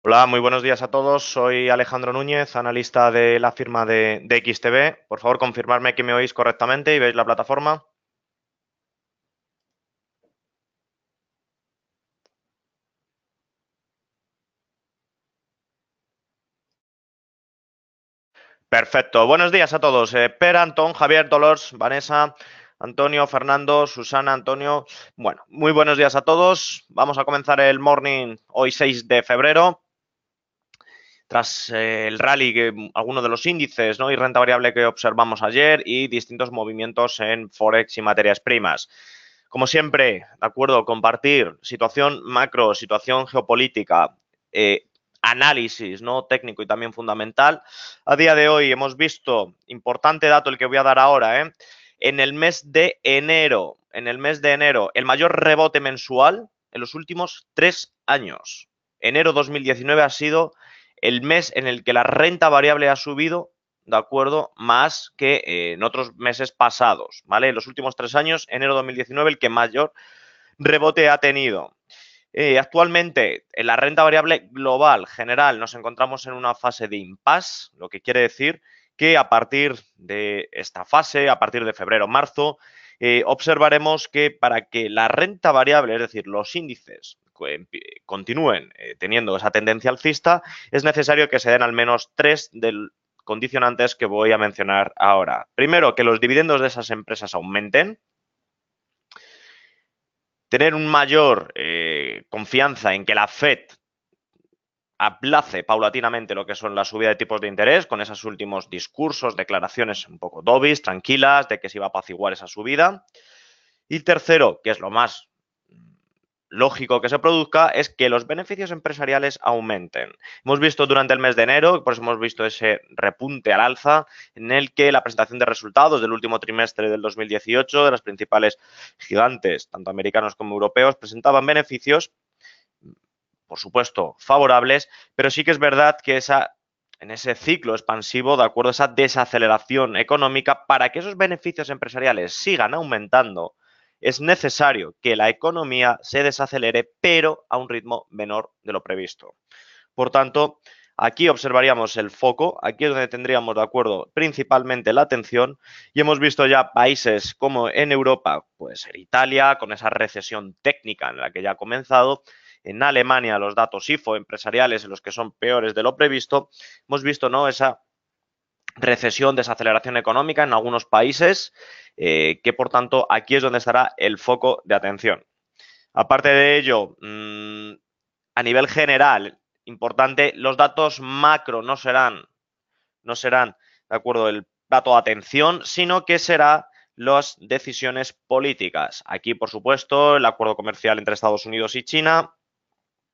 Hola, muy buenos días a todos. Soy Alejandro Núñez, analista de la firma de XTB. Por favor, confirmarme que me oís correctamente y veis la plataforma. Perfecto. Buenos días a todos. Per, Antón, Javier, Dolores, Vanessa, Antonio, Fernando, Susana, Antonio. Bueno, muy buenos días a todos. Vamos a comenzar el morning hoy 6 de febrero. Tras el rally, algunos de los índices, ¿no?, y renta variable que observamos ayer y distintos movimientos en Forex y materias primas. Como siempre, de acuerdo, compartir situación macro, situación geopolítica, análisis, ¿no?, técnico y también fundamental. A día de hoy hemos visto, importante dato el que voy a dar ahora, en el mes de enero, el mayor rebote mensual en los últimos 3 años. Enero 2019 ha sido el mes en el que la renta variable ha subido, ¿de acuerdo?, más que en otros meses pasados, ¿vale? En los últimos 3 años, enero 2019, el que mayor rebote ha tenido. Actualmente, en la renta variable global general nos encontramos en una fase de impasse, lo que quiere decir que a partir de esta fase, a partir de febrero-marzo, observaremos que para que la renta variable, es decir, los índices, continúen teniendo esa tendencia alcista, es necesario que se den al menos 3 condicionantes que voy a mencionar ahora. Primero, que los dividendos de esas empresas aumenten. Tener un mayor confianza en que la Fed aplace paulatinamente lo que son la subida de tipos de interés con esos últimos discursos, declaraciones un poco dovish, tranquilas, de que se iba a apaciguar esa subida. Y tercero, que es lo más lógico que se produzca, es que los beneficios empresariales aumenten. Hemos visto durante el mes de enero, por eso hemos visto ese repunte al alza, en el que la presentación de resultados del último trimestre del 2018 de las principales gigantes, tanto americanos como europeos, presentaban beneficios, por supuesto, favorables, pero sí que es verdad que en ese ciclo expansivo, de acuerdo a esa desaceleración económica, para que esos beneficios empresariales sigan aumentando, es necesario que la economía se desacelere, pero a un ritmo menor de lo previsto. Por tanto, aquí observaríamos el foco, aquí es donde tendríamos, de acuerdo, principalmente la atención, y hemos visto ya países como en Europa, pues en Italia, con esa recesión técnica en la que ya ha comenzado, en Alemania los datos IFO empresariales en los que son peores de lo previsto, hemos visto, ¿no?, esa recesión, desaceleración económica en algunos países, que por tanto aquí es donde estará el foco de atención. Aparte de ello, a nivel general, importante, los datos macro no serán, de acuerdo, el dato de atención, sino que será las decisiones políticas. Aquí, por supuesto, el acuerdo comercial entre Estados Unidos y China,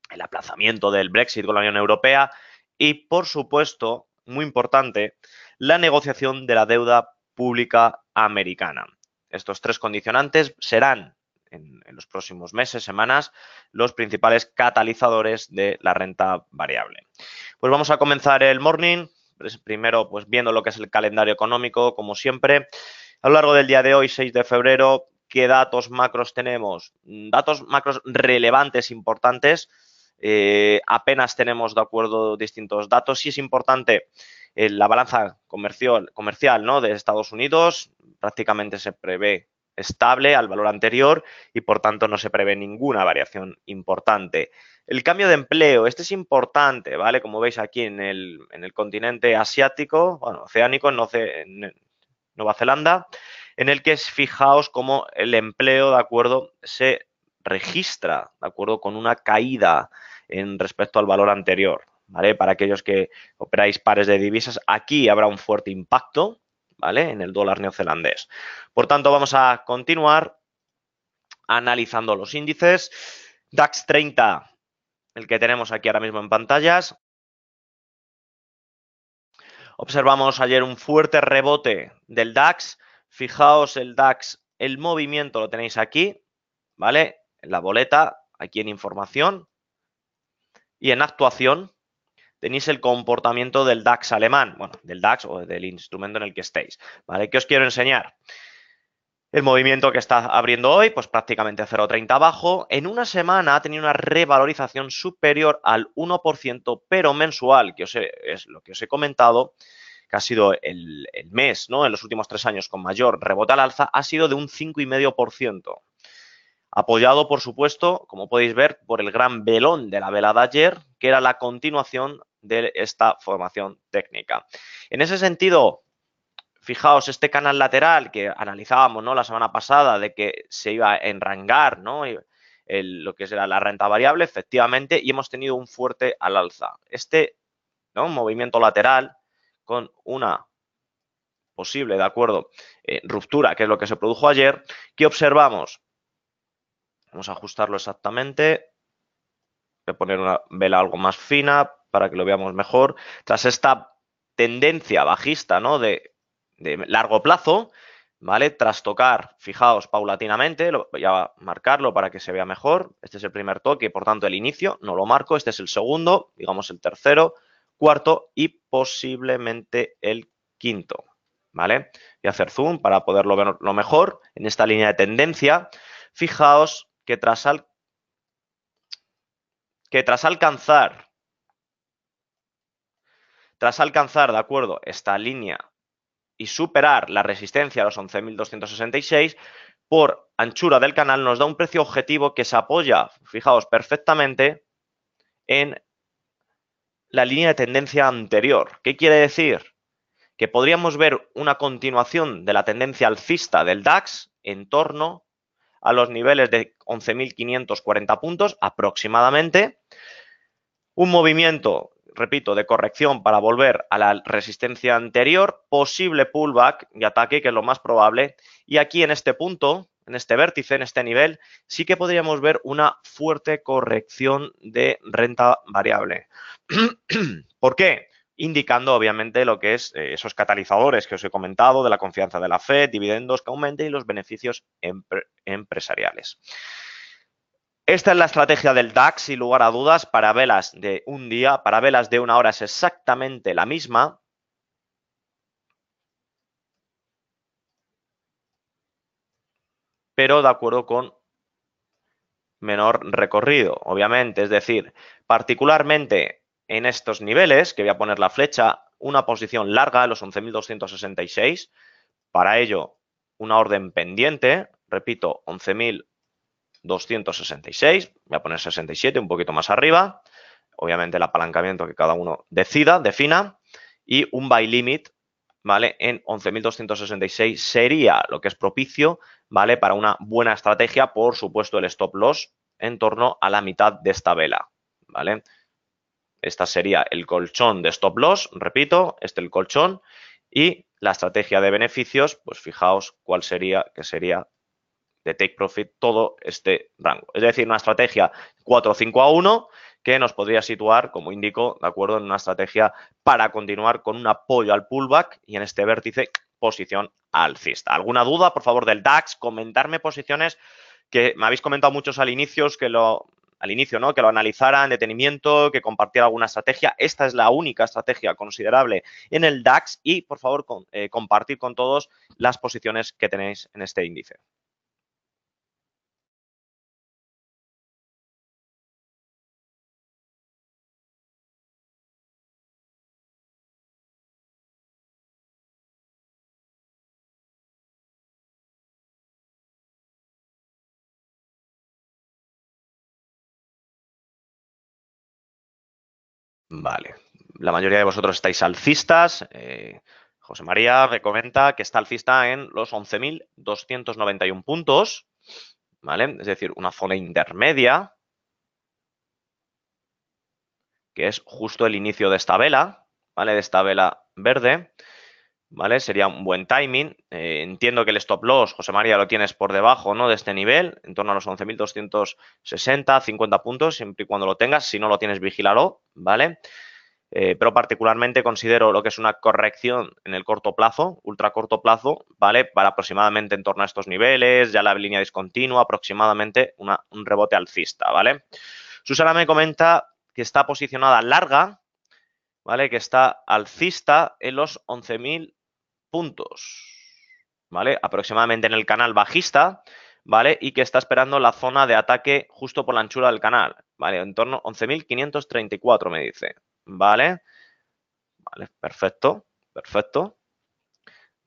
el aplazamiento del Brexit con la Unión Europea y, por supuesto, muy importante, la negociación de la deuda pública americana. Estos tres condicionantes serán en los próximos meses, semanas, los principales catalizadores de la renta variable. Pues vamos a comenzar el morning, primero pues viendo lo que es el calendario económico, como siempre. A lo largo del día de hoy, 6 de febrero, ¿qué datos macros tenemos? Datos macros relevantes, importantes. Apenas tenemos, de acuerdo, distintos datos. Sí es importante la balanza comercial, ¿no?, de Estados Unidos. Prácticamente se prevé estable al valor anterior y por tanto no se prevé ninguna variación importante. El cambio de empleo, este es importante, ¿vale? Como veis aquí en el continente asiático, bueno, oceánico, en Nueva Zelanda, en el que fijaos cómo el empleo, ¿de acuerdo?, se registra, ¿de acuerdo?, con una caída en respecto al valor anterior, ¿vale? Para aquellos que operáis pares de divisas, aquí habrá un fuerte impacto, ¿vale?, en el dólar neozelandés. Por tanto, vamos a continuar analizando los índices. DAX 30, el que tenemos aquí ahora mismo en pantallas. Observamos ayer un fuerte rebote del DAX. Fijaos el DAX, el movimiento lo tenéis aquí, ¿vale? En la boleta, aquí en información. Y en actuación tenéis el comportamiento del DAX alemán, bueno, del DAX o del instrumento en el que estéis, ¿vale? ¿Qué os quiero enseñar? El movimiento que está abriendo hoy, pues prácticamente 0,30 abajo. En una semana ha tenido una revalorización superior al 1%, pero mensual, que es lo que os he comentado, que ha sido el mes, ¿no? En los últimos 3 años con mayor rebote al alza, ha sido de un 5,5%. Apoyado, por supuesto, como podéis ver, por el gran velón de la vela de ayer, que era la continuación de esta formación técnica. En ese sentido, fijaos, este canal lateral que analizábamos, ¿no?, la semana pasada, de que se iba a enrangar, ¿no?, lo que era la renta variable, efectivamente, y hemos tenido un fuerte al alza. Este, ¿no?, movimiento lateral con una posible, de acuerdo, ruptura, que es lo que se produjo ayer, ¿qué observamos? Vamos a ajustarlo exactamente. Voy a poner una vela algo más fina para que lo veamos mejor. Tras esta tendencia bajista, ¿no?, de largo plazo, ¿vale? Tras tocar, fijaos, paulatinamente, voy a marcarlo para que se vea mejor. Este es el primer toque, por tanto el inicio, no lo marco. Este es el segundo, digamos el tercero, cuarto y posiblemente el quinto, ¿vale? Voy a hacer zoom para poderlo ver lo mejor. En esta línea de tendencia, fijaos que tras alcanzar, de acuerdo, esta línea y superar la resistencia a los 11.266, por anchura del canal nos da un precio objetivo que se apoya, fijaos, perfectamente en la línea de tendencia anterior. ¿Qué quiere decir? Que podríamos ver una continuación de la tendencia alcista del DAX en torno a los niveles de 11.540 puntos aproximadamente. Un movimiento, repito, de corrección para volver a la resistencia anterior, posible pullback y ataque, que es lo más probable. Y aquí en este punto, en este vértice, en este nivel, sí que podríamos ver una fuerte corrección de renta variable. ¿Por qué? Indicando obviamente lo que es esos catalizadores que os he comentado de la confianza de la Fed, dividendos que aumenten y los beneficios empresariales. Esta es la estrategia del DAX, sin lugar a dudas, para velas de un día. Para velas de una hora es exactamente la misma. Pero de acuerdo con menor recorrido, obviamente. Es decir, particularmente en estos niveles, que voy a poner la flecha, una posición larga en los 11.266. Para ello, una orden pendiente, repito, 11.266. Voy a poner 67, un poquito más arriba. Obviamente el apalancamiento que cada uno defina, y un buy limit, ¿vale?, en 11.266 sería lo que es propicio, ¿vale?, para una buena estrategia. Por supuesto, el stop loss en torno a la mitad de esta vela, ¿vale? Esta sería el colchón de stop loss, repito, el colchón, y la estrategia de beneficios, pues fijaos cuál sería, que sería de take profit todo este rango. Es decir, una estrategia 4-5-1 que nos podría situar, como indico, de acuerdo, en una estrategia para continuar con un apoyo al pullback y en este vértice posición alcista. ¿Alguna duda, por favor, del DAX? Comentarme posiciones que me habéis comentado muchos al inicio, ¿no?, que lo analizara en detenimiento, que compartiera alguna estrategia. Esta es la única estrategia considerable en el DAX y, por favor, compartir con todos las posiciones que tenéis en este índice. Vale. La mayoría de vosotros estáis alcistas. José María me comenta que está alcista en los 11.291 puntos, ¿vale? Es decir, una zona intermedia, que es justo el inicio de esta vela, ¿vale? De esta vela verde, ¿vale? Sería un buen timing. Entiendo que el stop loss, José María, lo tienes por debajo, ¿no?, de este nivel, en torno a los 11.260, 50 puntos, siempre y cuando lo tengas. Si no lo tienes, vigílalo, ¿vale? Pero particularmente considero lo que es una corrección en el corto plazo, ultra corto plazo, ¿vale?, para aproximadamente en torno a estos niveles, ya la línea discontinua, aproximadamente un rebote alcista, ¿vale? Susana me comenta que está posicionada larga, ¿vale?, que está alcista en los 11.000 puntos. ¿vale? Aproximadamente en el canal bajista, ¿vale? Y que está esperando la zona de ataque justo por la anchura del canal, ¿vale? En torno a 11.534 me dice, ¿vale? Vale, perfecto, perfecto,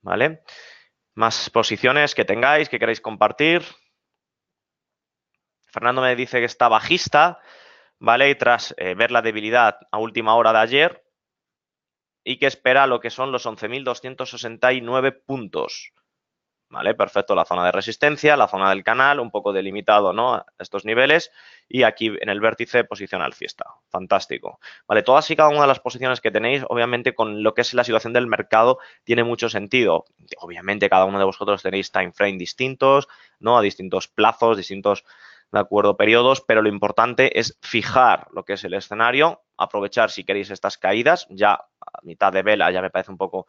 ¿vale? Más posiciones que tengáis, que queráis compartir. Fernando me dice que está bajista, ¿vale? Y tras ver la debilidad a última hora de ayer y que espera lo que son los 11.269 puntos. ¿Vale? Perfecto, la zona de resistencia, la zona del canal, un poco delimitado, ¿no? A estos niveles y aquí en el vértice posición alcista. Fantástico. ¿Vale? Todas y cada una de las posiciones que tenéis, obviamente con lo que es la situación del mercado, tiene mucho sentido. Obviamente cada uno de vosotros tenéis time frame distintos, ¿no? A distintos plazos, distintos, de acuerdo, periodos, pero lo importante es fijar lo que es el escenario, aprovechar si queréis estas caídas, ya a mitad de vela ya me parece un poco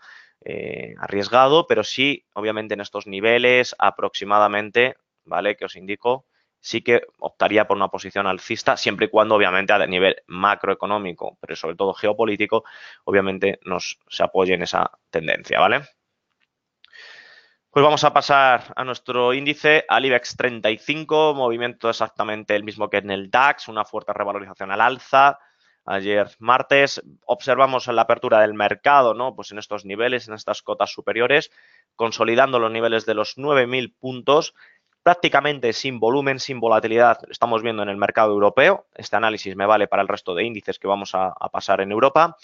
arriesgado, pero sí, obviamente en estos niveles aproximadamente, ¿vale? Que os indico, sí que optaría por una posición alcista, siempre y cuando, obviamente, a nivel macroeconómico, pero sobre todo geopolítico, obviamente se apoye en esa tendencia, ¿vale? Pues vamos a pasar a nuestro índice, al IBEX 35, movimiento exactamente el mismo que en el DAX, una fuerte revalorización al alza. Ayer martes observamos en la apertura del mercado, ¿no? Pues en estos niveles, en estas cotas superiores, consolidando los niveles de los 9.000 puntos, prácticamente sin volumen, sin volatilidad. Estamos viendo en el mercado europeo. Este análisis me vale para el resto de índices que vamos a pasar en Europa.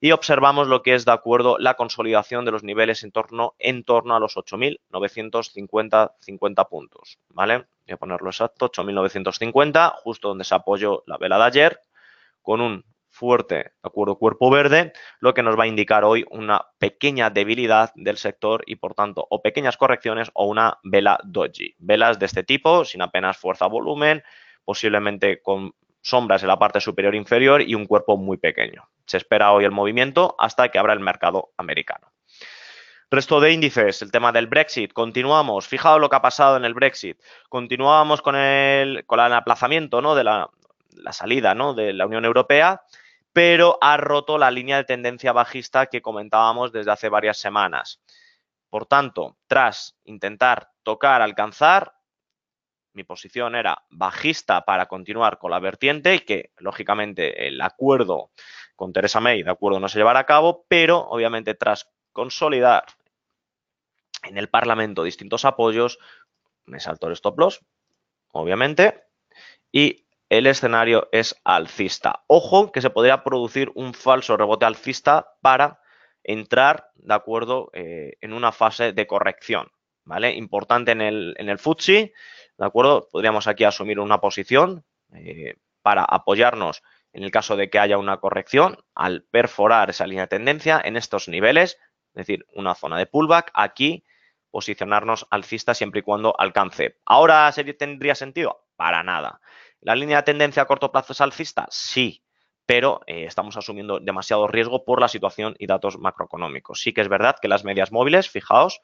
Y observamos lo que es, de acuerdo, la consolidación de los niveles en torno a los 8.950 puntos, ¿vale? Voy a ponerlo exacto, 8.950, justo donde se apoyó la vela de ayer, con un fuerte, de acuerdo, cuerpo verde, lo que nos va a indicar hoy una pequeña debilidad del sector y, por tanto, o pequeñas correcciones o una vela doji. Velas de este tipo, sin apenas fuerza o volumen, posiblemente con sombras en la parte superior e inferior y un cuerpo muy pequeño. Se espera hoy el movimiento hasta que abra el mercado americano. Resto de índices, el tema del Brexit. Continuamos. Fijaos lo que ha pasado en el Brexit. Continuábamos con el aplazamiento, ¿no? De la salida, ¿no? De la Unión Europea, pero ha roto la línea de tendencia bajista que comentábamos desde hace varias semanas. Por tanto, tras intentar tocar, alcanzar, mi posición era bajista para continuar con la vertiente y que, lógicamente, el acuerdo con Theresa May, de acuerdo, no se llevará a cabo, pero obviamente tras consolidar en el Parlamento distintos apoyos, me saltó el stop loss, obviamente, y el escenario es alcista. Ojo que se podría producir un falso rebote alcista para entrar, de acuerdo, en una fase de corrección, ¿vale? Importante en el FTSE, ¿de acuerdo? Podríamos aquí asumir una posición para apoyarnos en el caso de que haya una corrección al perforar esa línea de tendencia en estos niveles, es decir, una zona de pullback, aquí posicionarnos alcista siempre y cuando alcance. ¿Ahora tendría sentido? Para nada. ¿La línea de tendencia a corto plazo es alcista? Sí, pero estamos asumiendo demasiado riesgo por la situación y datos macroeconómicos. Sí que es verdad que las medias móviles, fijaos,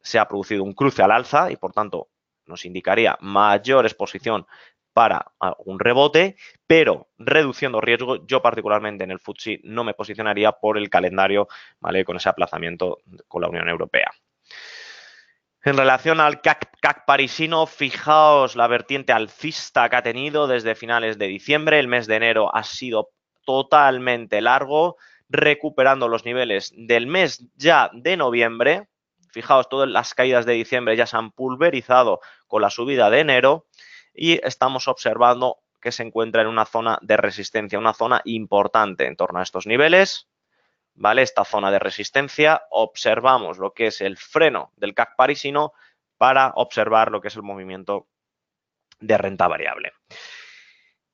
se ha producido un cruce al alza y, por tanto, nos indicaría mayor exposición para un rebote, pero reduciendo riesgo, yo particularmente en el FTSE no me posicionaría por el calendario, ¿vale? Con ese aplazamiento con la Unión Europea. En relación al CAC parisino, fijaos la vertiente alcista que ha tenido desde finales de diciembre. El mes de enero ha sido totalmente largo, recuperando los niveles del mes ya de noviembre. Fijaos, todas las caídas de diciembre ya se han pulverizado con la subida de enero y estamos observando que se encuentra en una zona de resistencia, una zona importante en torno a estos niveles. ¿Vale? Esta zona de resistencia, observamos lo que es el freno del CAC parisino para observar lo que es el movimiento de renta variable.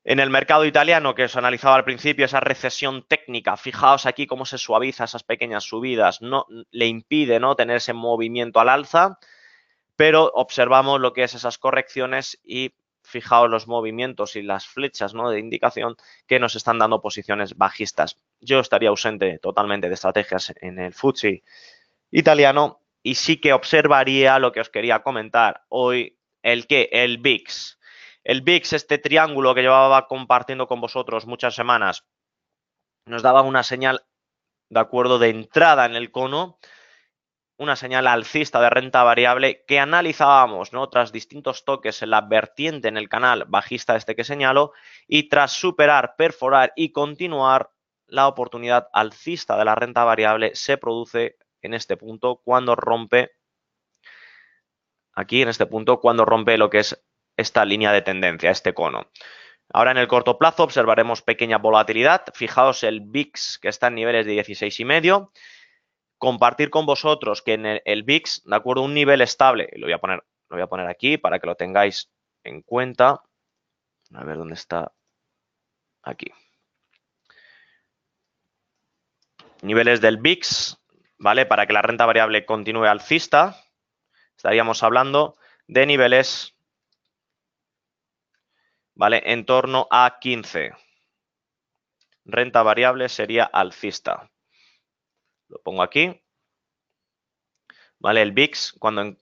En el mercado italiano, que os analizaba al principio, esa recesión técnica, fijaos aquí cómo se suaviza esas pequeñas subidas, no le impide, ¿no?, tener ese movimiento al alza, pero observamos lo que es esas correcciones y fijaos los movimientos y las flechas, ¿no?, de indicación que nos están dando posiciones bajistas. Yo estaría ausente totalmente de estrategias en el FTSE italiano y sí que observaría lo que os quería comentar hoy, el VIX. El VIX, este triángulo que llevaba compartiendo con vosotros muchas semanas, nos daba una señal, de acuerdo, de entrada en el cono. una señal alcista de renta variable que analizábamos, ¿no?, tras distintos toques en la vertiente en el canal bajista este que señalo y tras superar, perforar y continuar, la oportunidad alcista de la renta variable se produce en este punto cuando rompe, aquí en este punto, cuando rompe lo que es esta línea de tendencia, este cono. Ahora en el corto plazo observaremos pequeña volatilidad. Fijaos el VIX que está en niveles de 16,5. Compartir con vosotros que en el VIX, de acuerdo, un nivel estable, lo voy a poner aquí para que lo tengáis en cuenta. A ver dónde está. Aquí. Niveles del VIX, ¿vale? Para que la renta variable continúe alcista, estaríamos hablando de niveles, ¿vale?, en torno a 15. Renta variable sería alcista. Lo pongo aquí. ¿Vale? El VIX, cuando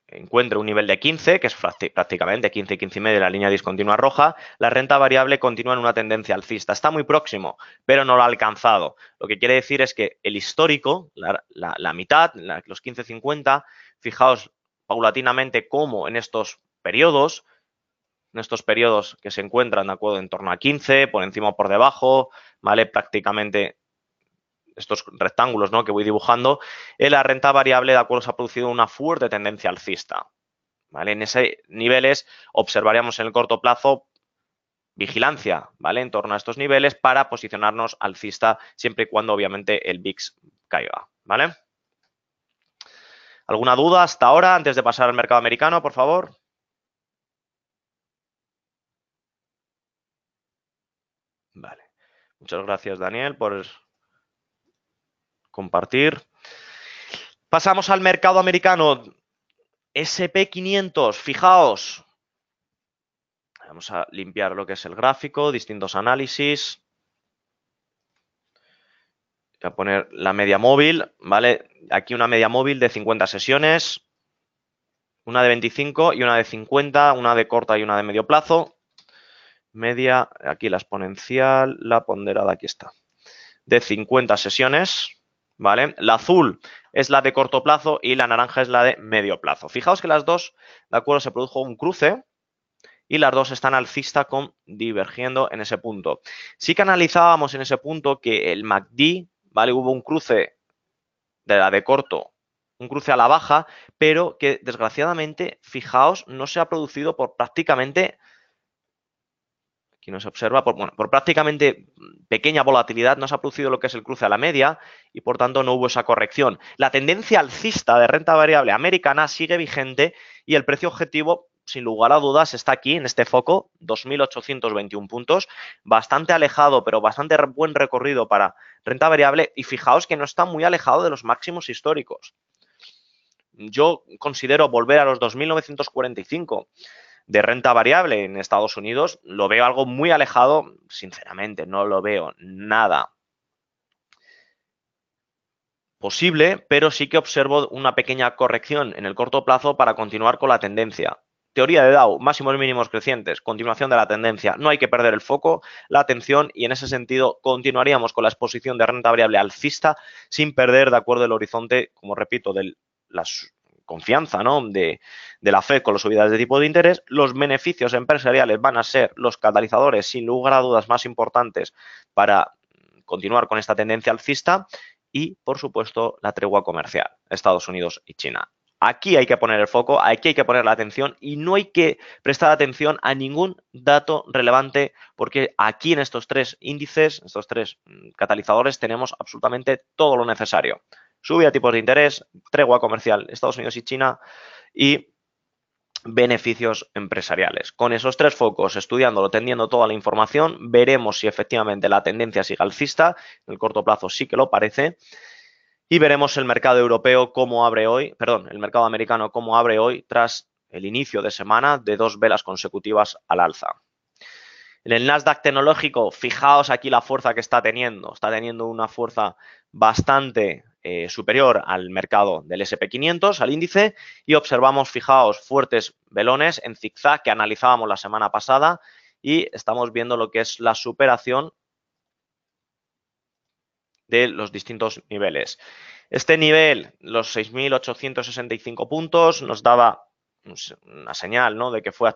encuentre un nivel de 15, que es prácticamente 15 y 15,5 de la línea discontinua roja, la renta variable continúa en una tendencia alcista. Está muy próximo, pero no lo ha alcanzado. Lo que quiere decir es que el histórico, la mitad, los 15,50, fijaos paulatinamente cómo en estos periodos que se encuentran, de acuerdo, en torno a 15, por encima o por debajo, ¿vale? Prácticamente estos rectángulos, ¿no?, que voy dibujando, en la renta variable, de acuerdo, se ha producido una fuerte tendencia alcista, ¿vale? En esos niveles observaríamos en el corto plazo vigilancia, ¿vale?, en torno a estos niveles para posicionarnos alcista siempre y cuando obviamente el VIX caiga, ¿vale? ¿Alguna duda hasta ahora antes de pasar al mercado americano, por favor? Vale. Muchas gracias, Daniel, por compartir. Pasamos al mercado americano. SP500, fijaos. Vamos a limpiar lo que es el gráfico, distintos análisis. Voy a poner la media móvil, ¿vale? Aquí una media móvil de 50 sesiones, una de 25 y una de 50, una de corta y una de medio plazo. Media, aquí la exponencial, la ponderada, aquí está. De 50 sesiones, ¿vale? La azul es la de corto plazo y la naranja es la de medio plazo. Fijaos que las dos, ¿de acuerdo?, se produjo un cruce y las dos están alcista con divergiendo en ese punto. Sí que analizábamos en ese punto que el MACD, ¿vale?, hubo un cruce de la de corto, un cruce a la baja, pero que desgraciadamente, fijaos, no se ha producido por prácticamente, aquí no se observa, por prácticamente pequeña volatilidad, no se ha producido lo que es el cruce a la media y por tanto no hubo esa corrección. La tendencia alcista de renta variable americana sigue vigente y el precio objetivo, sin lugar a dudas, está aquí en este foco, 2.821 puntos, bastante alejado, pero bastante buen recorrido para renta variable y fijaos que no está muy alejado de los máximos históricos. Yo considero volver a los 2.945 de renta variable en Estados Unidos, lo veo algo muy alejado, sinceramente, no lo veo nada posible, pero sí que observo una pequeña corrección en el corto plazo para continuar con la tendencia. Teoría de Dow, máximos y mínimos crecientes, continuación de la tendencia. No hay que perder el foco, la atención y en ese sentido continuaríamos con la exposición de renta variable alcista sin perder, de acuerdo, el horizonte, como repito, de la confianza, ¿no?, de la Fed con las subidas de tipo de interés. Los beneficios empresariales van a ser los catalizadores, sin lugar a dudas, más importantes para continuar con esta tendencia alcista y, por supuesto, la tregua comercial, Estados Unidos y China. Aquí hay que poner el foco, aquí hay que poner la atención y no hay que prestar atención a ningún dato relevante porque aquí en estos tres índices, estos tres catalizadores, tenemos absolutamente todo lo necesario. Subida de tipos de interés, tregua comercial, Estados Unidos y China y beneficios empresariales. Con esos tres focos, estudiándolo, tendiendo toda la información, veremos si efectivamente la tendencia sigue alcista, en el corto plazo sí que lo parece, y veremos el mercado europeo cómo abre hoy, perdón, el mercado americano cómo abre hoy tras el inicio de semana de 2 velas consecutivas al alza. En el Nasdaq tecnológico, fijaos aquí la fuerza que está teniendo una fuerza bastante superior al mercado del SP500, al índice, y observamos, fijaos, fuertes velones en zigzag que analizábamos la semana pasada y estamos viendo lo que es la superación de los distintos niveles. Este nivel, los 6.865 puntos, nos daba una señal, ¿no?, de que fue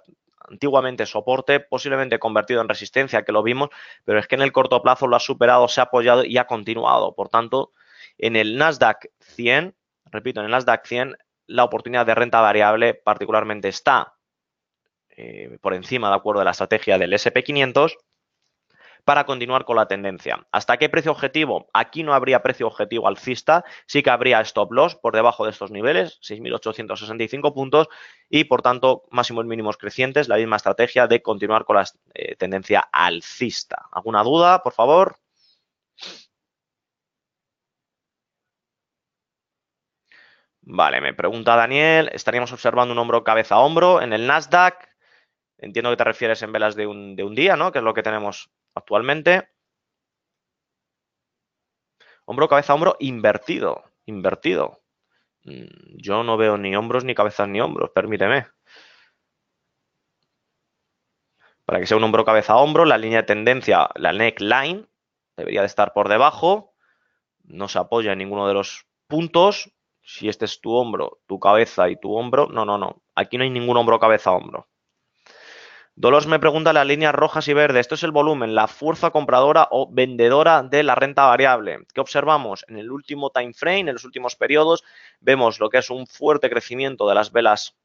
antiguamente soporte, posiblemente convertido en resistencia, que lo vimos, pero es que en el corto plazo lo ha superado, se ha apoyado y ha continuado. Por tanto, en el Nasdaq 100, repito, en el Nasdaq 100, la oportunidad de renta variable particularmente está por encima, de acuerdo, de la estrategia del SP500, para continuar con la tendencia. ¿Hasta qué precio objetivo? Aquí no habría precio objetivo alcista, sí que habría stop loss por debajo de estos niveles, 6.865 puntos, y por tanto máximos mínimos crecientes, la misma estrategia de continuar con la tendencia alcista. ¿Alguna duda, por favor? Vale, me pregunta Daniel, estaríamos observando un hombro cabeza a hombro en el Nasdaq. Entiendo que te refieres en velas de un día, ¿no?, que es lo que tenemos actualmente. Hombro, cabeza, hombro, invertido. Invertido. Yo no veo ni hombros, ni cabezas, ni hombros, permíteme. Para que sea un hombro, cabeza, hombro, la línea de tendencia, la neckline, debería de estar por debajo. No se apoya en ninguno de los puntos. Si este es tu hombro, tu cabeza y tu hombro, no, no, no. Aquí no hay ningún hombro, cabeza, hombro. Dolores me pregunta las líneas rojas y verdes. Esto es el volumen, la fuerza compradora o vendedora de la renta variable. ¿Qué observamos? En el último time frame, en los últimos periodos, vemos lo que es un fuerte crecimiento de las velas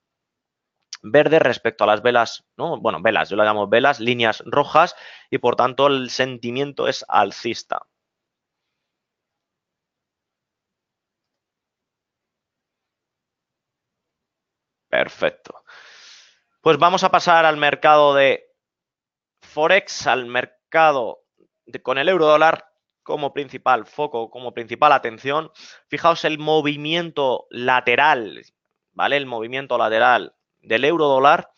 verdes respecto a las velas, ¿no? Bueno, velas, yo las llamo velas, líneas rojas, y por tanto el sentimiento es alcista. Perfecto. Pues vamos a pasar al mercado de Forex, al mercado con el euro dólar como principal foco, como principal atención. Fijaos el movimiento lateral, ¿vale? El movimiento lateral del euro dólar.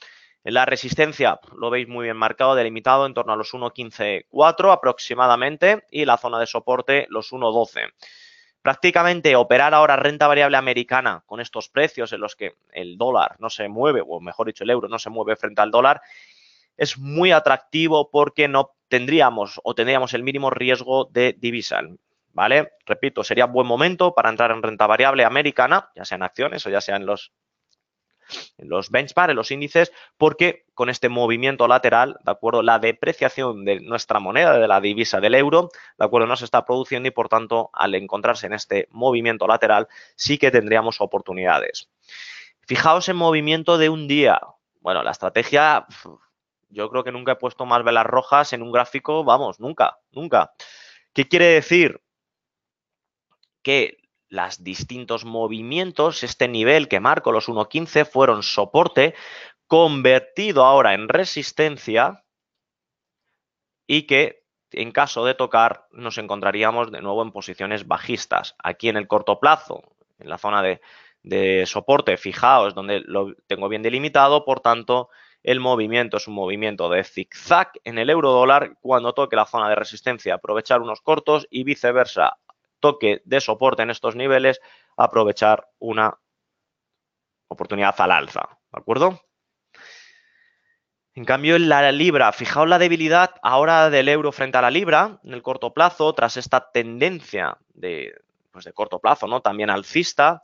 En la resistencia lo veis muy bien marcado, delimitado en torno a los 1.15.4 aproximadamente, y la zona de soporte los 1.12. Prácticamente operar ahora renta variable americana con estos precios en los que el dólar no se mueve, o mejor dicho, el euro no se mueve frente al dólar, es muy atractivo porque no tendríamos o tendríamos el mínimo riesgo de divisa, ¿vale? Repito, sería buen momento para entrar en renta variable americana, ya sea en acciones o ya sea en los benchmarks, en los índices, porque con este movimiento lateral, ¿de acuerdo?, la depreciación de nuestra moneda, de la divisa del euro, ¿de acuerdo?, no se está produciendo y, por tanto, al encontrarse en este movimiento lateral, sí que tendríamos oportunidades. Fijaos en movimiento de un día. Bueno, la estrategia, yo creo que nunca he puesto más velas rojas en un gráfico, vamos, nunca, nunca. ¿Qué quiere decir? Que los distintos movimientos, este nivel que marco, los 1.15, fueron soporte, convertido ahora en resistencia, y que en caso de tocar nos encontraríamos de nuevo en posiciones bajistas. Aquí en el corto plazo, en la zona de soporte, fijaos donde lo tengo bien delimitado, por tanto el movimiento es un movimiento de zigzag en el euro dólar. Cuando toque la zona de resistencia, aprovechar unos cortos, y viceversa, toque de soporte en estos niveles, aprovechar una oportunidad al alza, ¿de acuerdo? En cambio, en la libra, fijaos la debilidad ahora del euro frente a la libra en el corto plazo, tras esta tendencia pues de corto plazo, ¿no?, también alcista,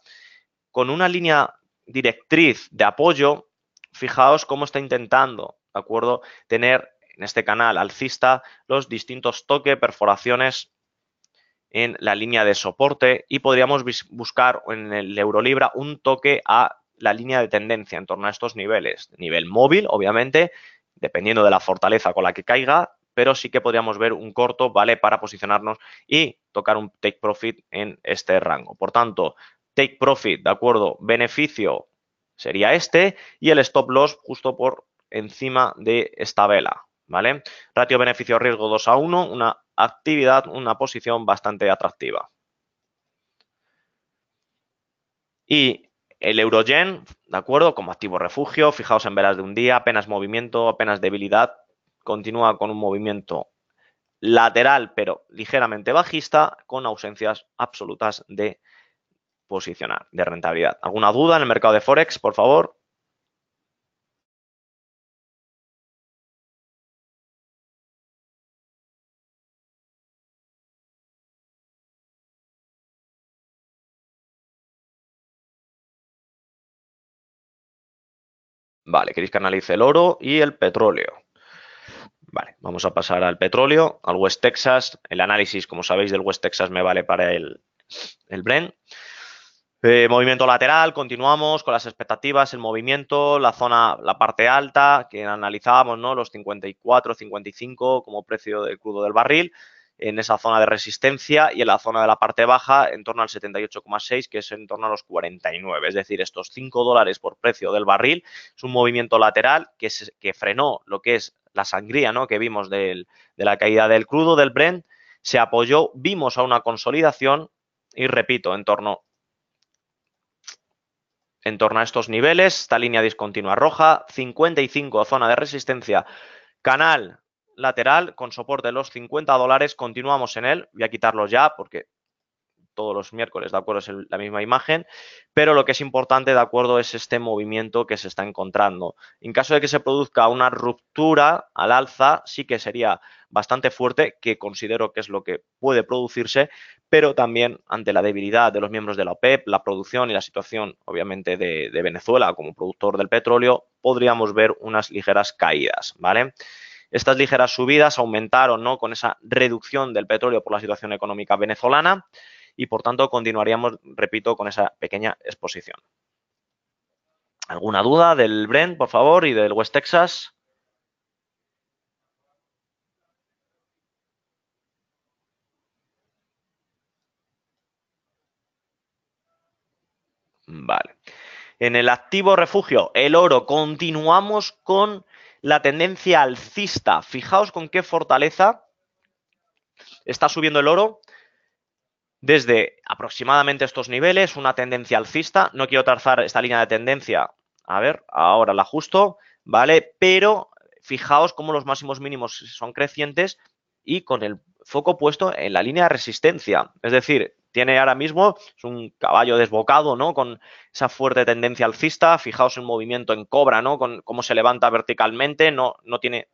con una línea directriz de apoyo. Fijaos cómo está intentando, ¿de acuerdo?, tener en este canal alcista los distintos toques, perforaciones en la línea de soporte, y podríamos buscar en el euro-libra un toque a la línea de tendencia en torno a estos niveles. Nivel móvil, obviamente, dependiendo de la fortaleza con la que caiga, pero sí que podríamos ver un corto, ¿vale?, para posicionarnos y tocar un take profit en este rango. Por tanto, take profit, ¿de acuerdo?, beneficio sería este, y el stop loss justo por encima de esta vela, ¿vale? Ratio beneficio-riesgo 2:1, una actividad, una posición bastante atractiva. Y el euro-yen, ¿de acuerdo?, como activo refugio, fijaos en velas de un día, apenas movimiento, apenas debilidad, continúa con un movimiento lateral pero ligeramente bajista, con ausencias absolutas de posicionar, de rentabilidad. ¿Alguna duda en el mercado de Forex, por favor? Vale, queréis que analice el oro y el petróleo. Vale, vamos a pasar al petróleo, al West Texas. El análisis, como sabéis, del West Texas me vale para el Brent. Movimiento lateral, continuamos con las expectativas, el movimiento, la zona, la parte alta que analizábamos, ¿no? Los 54, 55 como precio del crudo del barril, en esa zona de resistencia, y en la zona de la parte baja en torno al 78,6, que es en torno a los 49. Es decir, estos $5 por precio del barril es un movimiento lateral que frenó lo que es la sangría, ¿no? Que vimos de la caída del crudo, del Brent, se apoyó, vimos a una consolidación y repito, en torno a estos niveles, esta línea discontinua roja, 55 zona de resistencia, canal lateral con soporte de los $50, continuamos en él, voy a quitarlos ya porque todos los miércoles, ¿de acuerdo? Es la misma imagen, pero lo que es importante, ¿de acuerdo? Es este movimiento que se está encontrando. En caso de que se produzca una ruptura al alza, sí que sería bastante fuerte, que considero que es lo que puede producirse, pero también ante la debilidad de los miembros de la OPEP, la producción y la situación, obviamente, de Venezuela como productor del petróleo, podríamos ver unas ligeras caídas, ¿vale? Estas ligeras subidas aumentaron, ¿no? Con esa reducción del petróleo por la situación económica venezolana y, por tanto, continuaríamos, repito, con esa pequeña exposición. ¿Alguna duda del Brent, por favor, y del West Texas? Vale. En el activo refugio, el oro, continuamos con la tendencia alcista. Fijaos con qué fortaleza está subiendo el oro desde aproximadamente estos niveles, una tendencia alcista. No quiero trazar esta línea de tendencia. A ver, ahora la ajusto, ¿vale? Pero fijaos cómo los máximos mínimos son crecientes y con el foco puesto en la línea de resistencia. Es decir, tiene ahora mismo, es un caballo desbocado, ¿no? Con esa fuerte tendencia alcista. Fijaos el movimiento en cobra, ¿no? Con cómo se levanta verticalmente, no tiene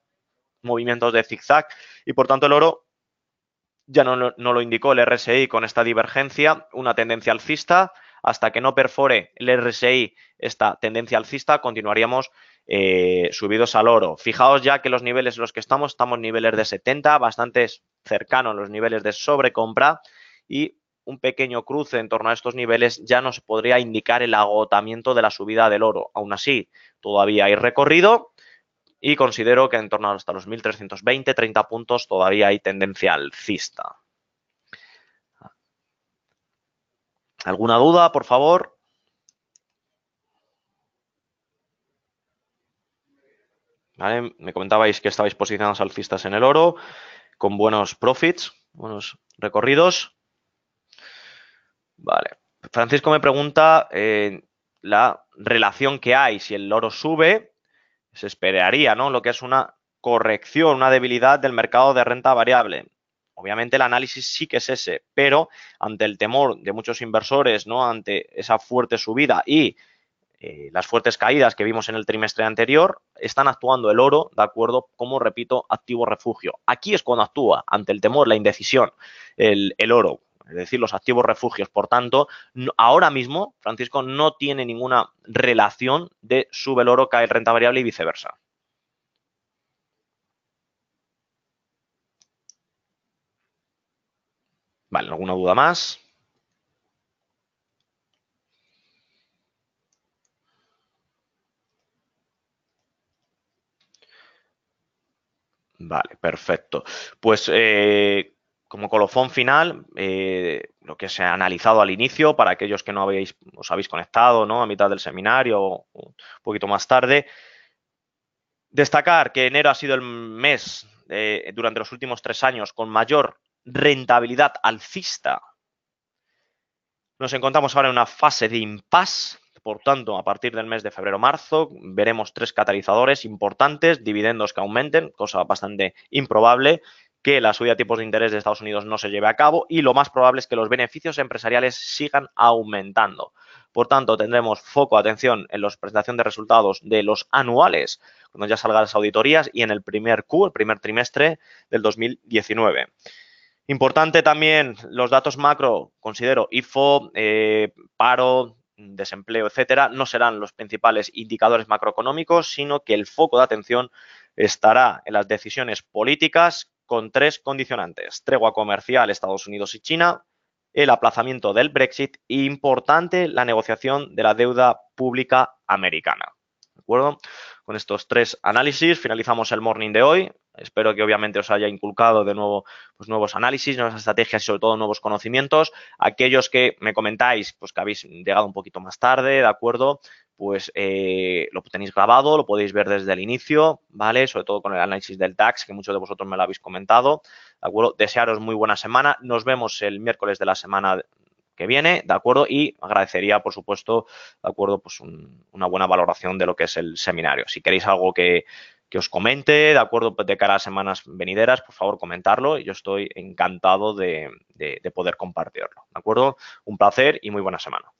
movimientos de zigzag y, por tanto, el oro ya no lo indicó el RSI con esta divergencia, una tendencia alcista. Hasta que no perfore el RSI esta tendencia alcista, continuaríamos subidos al oro. Fijaos ya que los niveles en los que estamos en niveles de 70, bastante cercanos a los niveles de sobrecompra, y un pequeño cruce en torno a estos niveles ya nos podría indicar el agotamiento de la subida del oro. Aún así, todavía hay recorrido y considero que en torno hasta los 1320, 30 puntos todavía hay tendencia alcista. ¿Alguna duda, por favor? ¿Vale? Me comentabais que estabais posicionados alcistas en el oro, con buenos profits, buenos recorridos. Vale. Francisco me pregunta la relación que hay. Si el oro sube, se esperaría, ¿no? Lo que es una corrección, una debilidad del mercado de renta variable. Obviamente el análisis sí que es ese, pero ante el temor de muchos inversores, ¿no? Ante esa fuerte subida y las fuertes caídas que vimos en el trimestre anterior, están actuando el oro, ¿de acuerdo? Como, repito, activo refugio. Aquí es cuando actúa, ante el temor, la indecisión, el oro, es decir, los activos refugios. Por tanto, ahora mismo, Francisco, no tiene ninguna relación de sube el oro, cae renta variable y viceversa. Vale, ¿alguna duda más? Vale, perfecto. Pues como colofón final, lo que se ha analizado al inicio, para aquellos que no os habéis conectado, ¿no? A mitad del seminario o un poquito más tarde, destacar que enero ha sido el mes durante los últimos 3 años con mayor rentabilidad alcista. Nos encontramos ahora en una fase de impasse. Por tanto, a partir del mes de febrero-marzo veremos 3 catalizadores importantes, dividendos que aumenten, cosa bastante improbable, que la subida de tipos de interés de Estados Unidos no se lleve a cabo, y lo más probable es que los beneficios empresariales sigan aumentando. Por tanto, tendremos foco, atención, en la presentación de resultados de los anuales, cuando ya salgan las auditorías, y en el primer trimestre del 2019. Importante también los datos macro, considero IFO, paro, desempleo, etcétera, no serán los principales indicadores macroeconómicos, sino que el foco de atención estará en las decisiones políticas con 3 condicionantes: tregua comercial Estados Unidos y China, el aplazamiento del Brexit e, importante, la negociación de la deuda pública americana. ¿De acuerdo? Con estos 3 análisis finalizamos el morning de hoy. Espero que obviamente os haya inculcado de nuevo pues, nuevos análisis, nuevas estrategias y sobre todo nuevos conocimientos. Aquellos que me comentáis pues, que habéis llegado un poquito más tarde, ¿de acuerdo? Pues lo tenéis grabado, lo podéis ver desde el inicio, ¿vale? Sobre todo con el análisis del DAX, que muchos de vosotros me lo habéis comentado, ¿de acuerdo? Desearos muy buena semana. Nos vemos el miércoles de la semana que viene, ¿de acuerdo? Y agradecería, por supuesto, ¿de acuerdo? Pues una buena valoración de lo que es el seminario. Si queréis algo que os comente, ¿de acuerdo? Pues de cara a semanas venideras, por favor, comentarlo y yo estoy encantado de poder compartirlo, ¿de acuerdo? Un placer y muy buena semana.